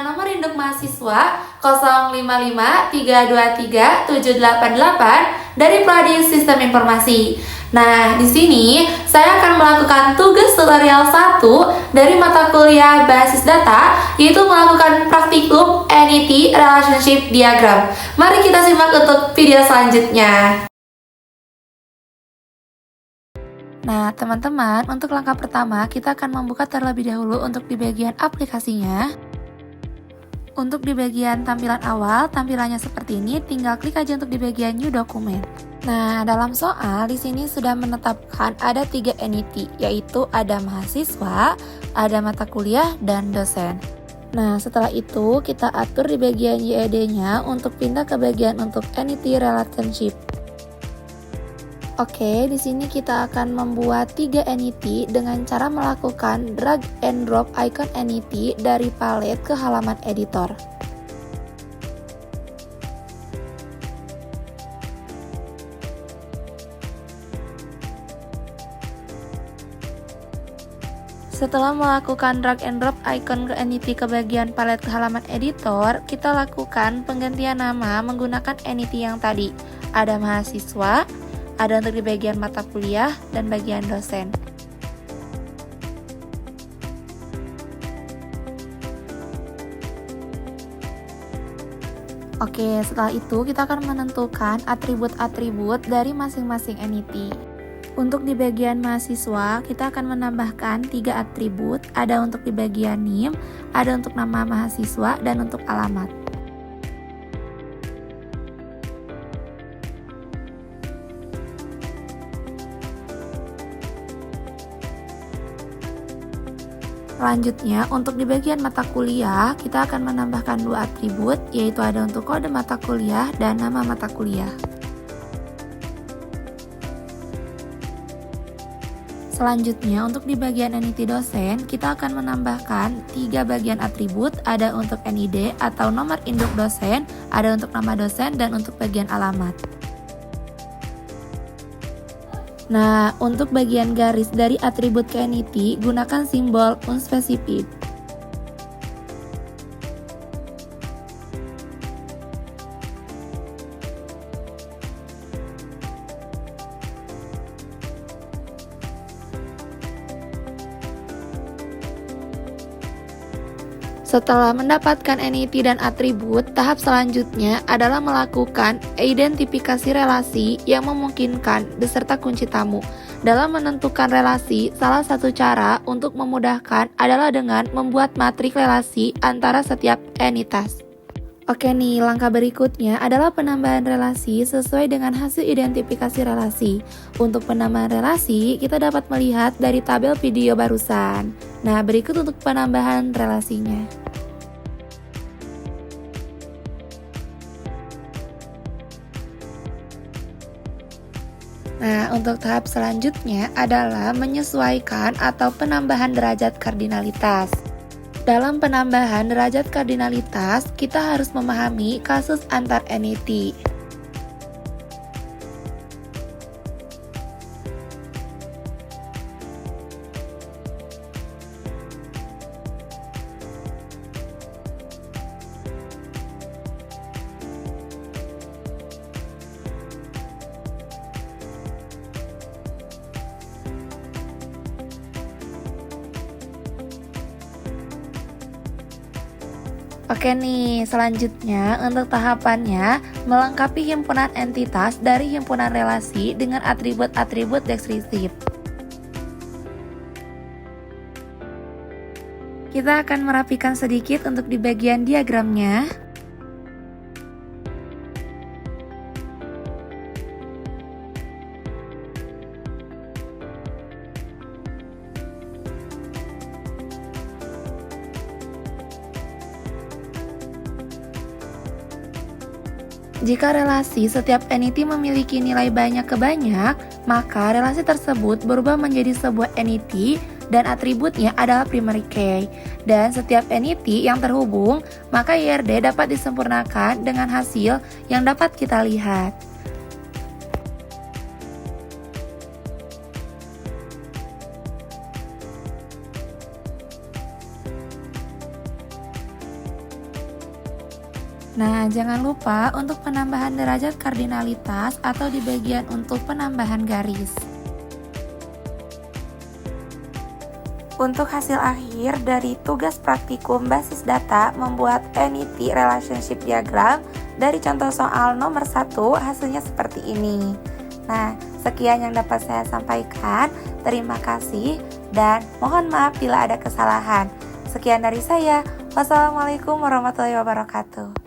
dengan nomor induk mahasiswa 055-323-788 dari Prodi Sistem Informasi. Nah, di sini saya akan melakukan tugas tutorial 1 dari mata kuliah Basis Data, yaitu melakukan praktikum Entity Relationship Diagram. Mari kita simak untuk video selanjutnya. Nah, teman-teman, untuk langkah pertama, kita akan membuka terlebih dahulu untuk di bagian aplikasinya. Untuk di bagian tampilan awal, tampilannya seperti ini, tinggal klik aja untuk di bagian New Document. Nah, dalam soal, di sini sudah menetapkan ada 3 entity, yaitu ada mahasiswa, ada mata kuliah, dan dosen. Nah, setelah itu, kita atur di bagian YED-nya untuk pindah ke bagian untuk Entity Relationship. Oke, di sini kita akan membuat 3 entity dengan cara melakukan drag and drop icon entity dari palet ke halaman editor. Setelah melakukan drag and drop icon ke entity ke bagian palet ke halaman editor, kita lakukan penggantian nama menggunakan entity yang tadi. Ada mahasiswa, ada untuk di bagian mata kuliah, dan bagian dosen. Oke, setelah itu kita akan menentukan atribut-atribut dari masing-masing entity. Untuk di bagian mahasiswa, kita akan menambahkan 3 atribut, ada untuk di bagian NIM, ada untuk nama mahasiswa, dan untuk alamat. Selanjutnya, untuk di bagian mata kuliah, kita akan menambahkan 2 atribut, yaitu ada untuk kode mata kuliah dan nama mata kuliah. Selanjutnya, untuk di bagian entity dosen, kita akan menambahkan 3 bagian atribut, ada untuk NID atau nomor induk dosen, ada untuk nama dosen, dan untuk bagian alamat. Nah, untuk bagian garis dari atribut ke entity, gunakan simbol unspecified. Setelah mendapatkan entity dan atribut, tahap selanjutnya adalah melakukan identifikasi relasi yang memungkinkan beserta kunci tamu. Dalam menentukan relasi, salah satu cara untuk memudahkan adalah dengan membuat matriks relasi antara setiap entitas. Oke nih, langkah berikutnya adalah penambahan relasi sesuai dengan hasil identifikasi relasi. Untuk penambahan relasi, kita dapat melihat dari tabel video barusan. Nah, berikut untuk penambahan relasinya. Nah, untuk tahap selanjutnya adalah menyesuaikan atau penambahan derajat kardinalitas. Dalam penambahan derajat kardinalitas, kita harus memahami kasus antar entity. Oke nih, selanjutnya untuk tahapannya melengkapi himpunan entitas dari himpunan relasi dengan atribut-atribut deskriptif. Kita akan merapikan sedikit untuk di bagian diagramnya. Jika relasi setiap entity memiliki nilai banyak ke banyak, maka relasi tersebut berubah menjadi sebuah entity dan atributnya adalah primary key. Dan setiap entity yang terhubung, maka IRD dapat disempurnakan dengan hasil yang dapat kita lihat. Nah, jangan lupa untuk penambahan derajat kardinalitas atau di bagian untuk penambahan garis. Untuk hasil akhir dari tugas praktikum basis data membuat NET Relationship Diagram dari contoh soal nomor 1 hasilnya seperti ini. Nah, sekian yang dapat saya sampaikan. Terima kasih dan mohon maaf bila ada kesalahan. Sekian dari saya. Wassalamualaikum warahmatullahi wabarakatuh.